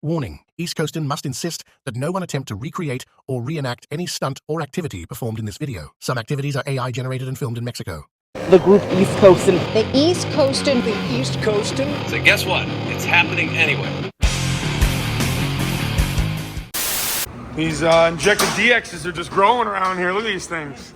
Warning, East Coastin must insist that no one attempt to recreate or reenact any stunt or activity performed in this video. Some activities are AI generated and filmed in Mexico. The group East Coastin. The East Coastin. The East Coastin. So guess what? It's happening anyway. These injected DXs are just growing around here. Look at these things.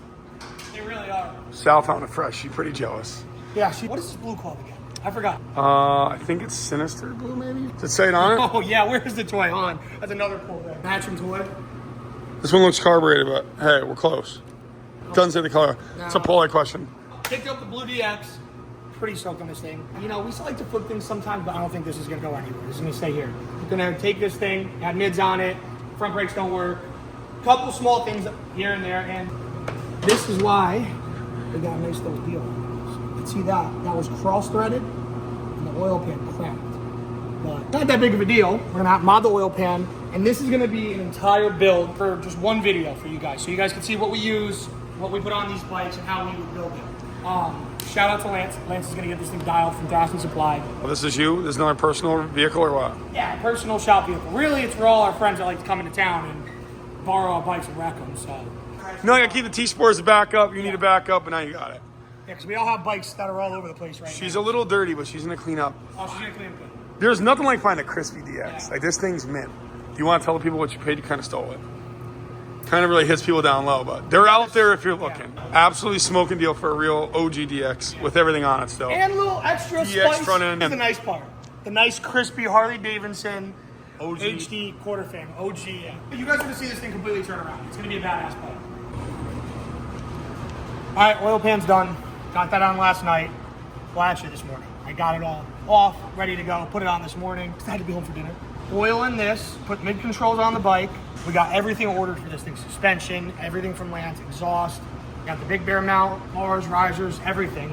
They really are. Sal found it fresh. She's pretty jealous. Yeah, what is this blue called again? I forgot. I think it's Sinister Blue, maybe? Does it say it on it? Oh, yeah, where's the toy? Hold on. That's another cool thing. Matching toy. This one looks carbureted, but hey, we're close. Doesn't say the color. No. It's a polite question. Picked up the blue DX. Pretty stoked on this thing. You know, we still like to flip things sometimes, but I don't think this is going to go anywhere. This is going to stay here. We're going to take this thing, add mids on it. Front brakes don't work. Couple small things here and there, and this is why we got a nice little deal. You can see that was cross-threaded and the oil pan cracked. But not that big of a deal. We're gonna mod the oil pan, and this is gonna be an entire build for just one video for you guys. So you guys can see what we use, what we put on these bikes, and how we would build it. Shout out to Lance. Lance is gonna get this thing dialed from Fast and Supply. Well, this is you? This is another personal vehicle or what? Yeah, personal shop vehicle. Really, it's for all our friends that like to come into town and borrow our bikes and wreck them, so. No, you gotta keep the T-Sport as a backup. You need a backup, and now you got it. Yeah, because we all have bikes that are all over the place right now. She's a little dirty, but she's gonna clean up. Oh, she's gonna clean up good. There's nothing like finding a crispy DX. Yeah. Like, this thing's mint. Do you want to tell the people what you paid? You kind of stole it. Kind of really hits people down low, but they're out there if you're looking. Yeah. Absolutely smoking deal for a real OG DX with everything on it still. And a little extra DX spice. front end. That's the nice part. The nice crispy Harley Davidson OG. HD quarter fan. OG, yeah. You guys are gonna see this thing completely turn around. It's gonna be a badass bike. All right, oil pan's done. Got that on last night. Well, actually this morning. I got it all off, ready to go. Put it on this morning, because I had to be home for dinner. Oil in this, put mid controls on the bike. We got everything ordered for this thing. Suspension, everything from Lance, exhaust. Got the big bear mount, bars, risers, everything.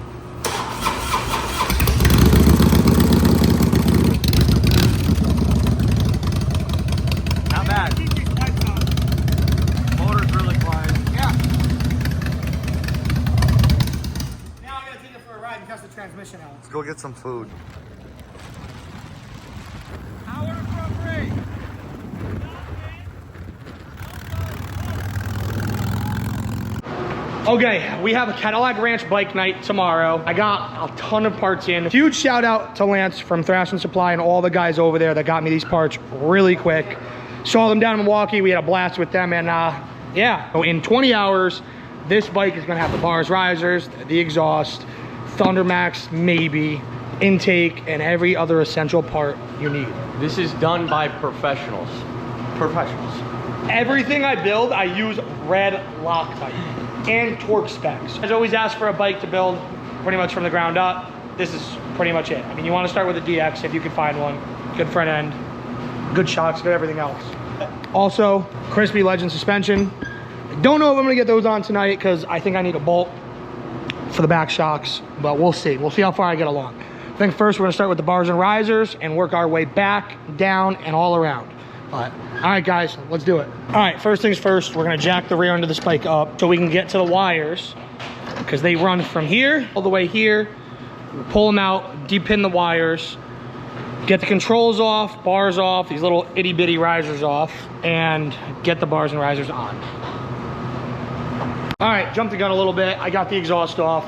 Not bad. Keep these pipes on. Motor's really quiet. Yeah. Now I gotta take it for a ride and test the transmission out. Let's go get some food. Okay, we have a Cadillac Ranch bike night tomorrow. I got a ton of parts in. Huge shout out to Lance from Thrash and Supply and all the guys over there that got me these parts really quick. Saw them down in Milwaukee. We had a blast with them, and yeah. So in 20 hours, this bike is gonna have the bars, risers, the exhaust, Thunder Max, maybe, intake, and every other essential part you need. This is done by professionals. Everything I build, I use red Loctite and torque specs. I always ask for a bike to build pretty much from the ground up. This is pretty much it. I mean, you want to start with a DX if you can find one. Good front end, good shocks, good everything else. Also, crispy Legend suspension. I don't know if I'm gonna get those on tonight because I think I need a bolt for the back shocks, but we'll see. We'll see how far I get along. I think first we're gonna start with the bars and risers and work our way back, down, and all around. But, all right, guys, let's do it. All right, first things first, we're gonna jack the rear end of this bike up so we can get to the wires, because they run from here all the way here. We'll pull them out, depin the wires, get the controls off, bars off, these little itty bitty risers off, and get the bars and risers on. All right, jump the gun a little bit. I got the exhaust off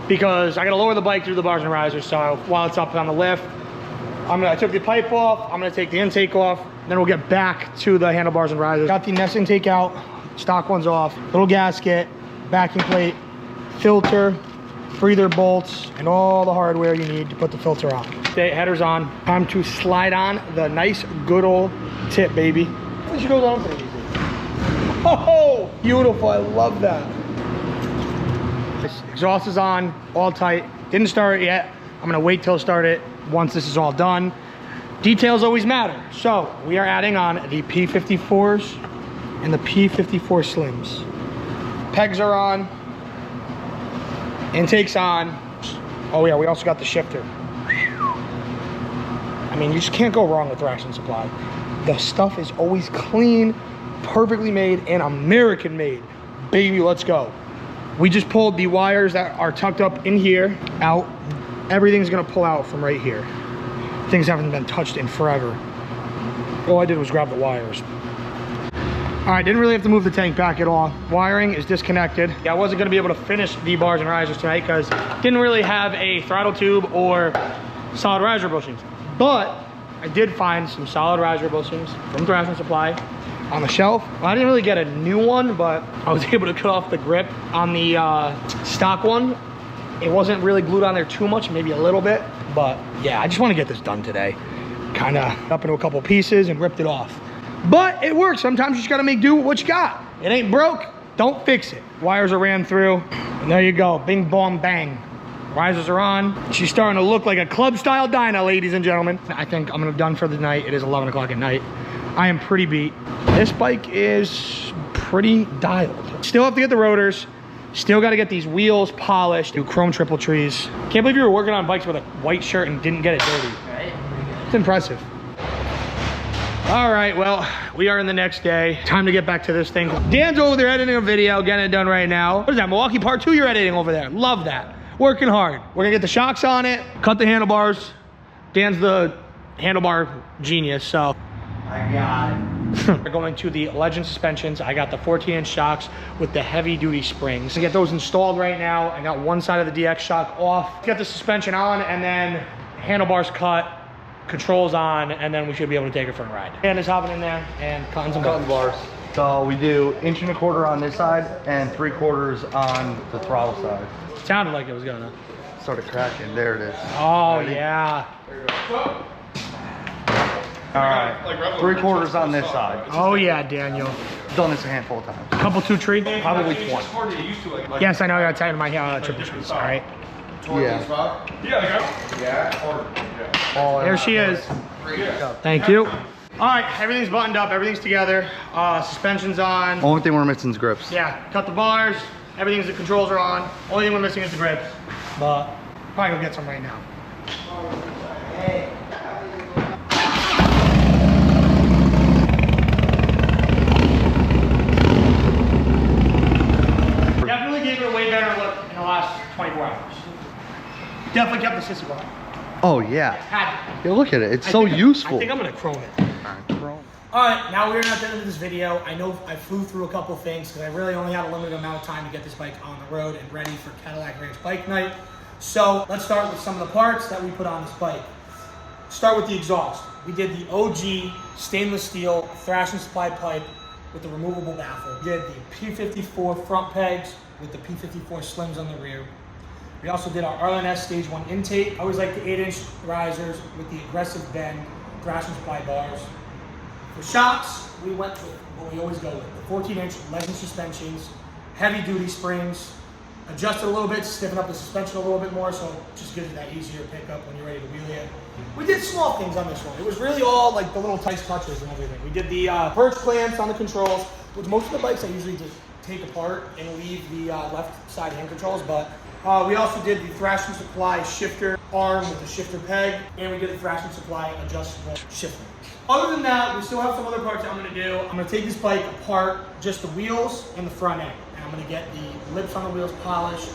because I gotta lower the bike through the bars and risers. So while it's up on the lift, I took the pipe off, I'm gonna take the intake off, then we'll get back to the handlebars and risers. Got the Nest intake out, stock one's off, little gasket, backing plate, filter, breather bolts, and all the hardware you need to put the filter on. Okay, header's on. Time to slide on the nice good old tip, baby. It should go on pretty easy. Oh, beautiful, I love that. Exhaust is on, all tight. Didn't start it yet. I'm gonna wait till I start it once this is all done. Details always matter. So we are adding on the P54s and the P54 Slims. Pegs are on, intake's on. Oh yeah, we also got the shifter. I mean, you just can't go wrong with Thrash and Supply. The stuff is always clean, perfectly made, and American made. Baby, let's go. We just pulled the wires that are tucked up in here out. Everything's gonna pull out from right here. Things haven't been touched in forever. All I did was grab the wires. All right, didn't really have to move the tank back at all. Wiring is disconnected. Yeah, I wasn't gonna be able to finish V-bars and risers tonight because didn't really have a throttle tube or solid riser bushings. But I did find some solid riser bushings from Thrasher Supply on the shelf. Well, I didn't really get a new one, but I was able to cut off the grip on the stock one. It wasn't really glued on there too much, maybe a little bit, but yeah, I just want to get this done today. Kind of up into a couple pieces and ripped it off. But it works. Sometimes you just got to make do with what you got. It ain't broke, don't fix it. Wires are ran through, and there you go, bing, bong, bang. Risers are on. She's starting to look like a club-style dyno, ladies and gentlemen. I think I'm done for the night. It is 11 o'clock at night. I am pretty beat. This bike is pretty dialed. Still have to get the rotors. Still got to get these wheels polished. Do chrome triple trees. Can't believe you were working on bikes with a white shirt and didn't get it dirty. Right? It's impressive. All right, well, we are in the next day. Time to get back to this thing. Dan's over there editing a video, getting it done right now. What is that, Milwaukee Part 2 you're editing over there? Love that. Working hard. We're gonna get the shocks on it, cut the handlebars. Dan's the handlebar genius, so. I got it. We're going to the Legend suspensions. I got the 14-inch shocks with the heavy duty springs. To get those installed right now, I got one side of the DX shock off. Get the suspension on and then handlebars cut, controls on, and then we should be able to take it for a ride. Dan is hopping in there and cutting some bars. So we do 1.25 inches on this side and 3/4 on the throttle side. Sounded like it was gonna. Started cracking. There it is. Oh, Ready? yeah. All right. 3/4 on this side. Oh, yeah, Daniel. Done this a handful of times. Couple 2-tree? Probably 20. Yes, I know. I got tired of my triple trees. All right. Yeah. There she is. Thank you. All right, everything's buttoned up. Everything's together. Suspension's on. Only thing we're missing is grips. Yeah, cut the bars. Everything's, the controls are on. Only thing we're missing is the grips. But probably go get some right now. Definitely gave it a way better look in the last 24 hours. Definitely kept the sissy bar. Oh, yeah. Had to. Yeah, look at it. It's so useful. I think I'm going to chrome it. All right, now we're at the end of this video. I know I flew through a couple things because I really only had a limited amount of time to get this bike on the road and ready for Cadillac Ranch Bike Night. So let's start with some of the parts that we put on this bike. Start with the exhaust. We did the OG stainless steel Thrasher Supply pipe with the removable baffle. We did the P54 front pegs with the P54 slims on the rear. We also did our RLNS Stage 1 intake. I always like the 8-inch risers with the aggressive bend Thrasher Supply bars. For shocks, we went with what we always go with, the 14-inch Legend suspensions, heavy-duty springs, adjusted a little bit to stiffen up the suspension a little bit more, so it just gives it that easier pickup when you're ready to wheel it. We did small things on this one. It was really all like the little tight touches and everything. We did the perch clamps on the controls, which most of the bikes I usually just take apart and leave the left side hand controls, but we also did the Thrasher Supply shifter arm with the shifter peg, and we did the Thrasher Supply adjustable shifter. Other than that, we still have some other parts that I'm going to do. I'm going to take this bike apart, just the wheels and the front end. And I'm going to get the lips on the wheels polished.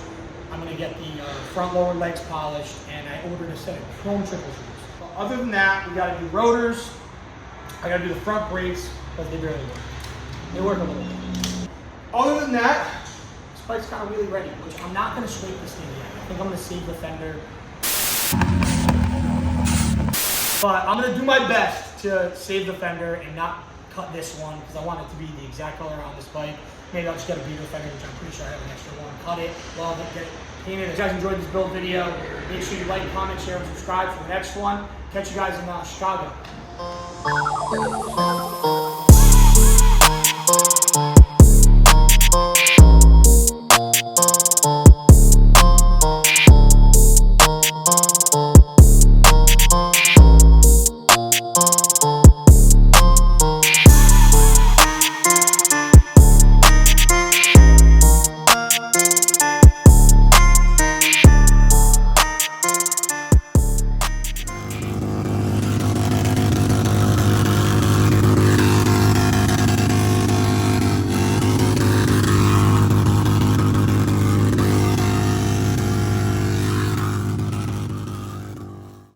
I'm going to get the front lower legs polished, and I ordered a set of chrome triple shoes. But other than that, we got to do rotors. I got to do the front brakes because they barely work. They work a little bit. Other than that, this bike's kind of really ready, which I'm not going to scrape this thing yet. I think I'm going to save the fender. But I'm going to do my best to save the fender and not cut this one because I want it to be the exact color on this bike. Maybe I'll just get a beaver fender, which I'm pretty sure I have an extra one. Cut it, love it, get it painted. If you guys enjoyed this build video, make sure you like, comment, share, and subscribe for the next one. Catch you guys in Chicago.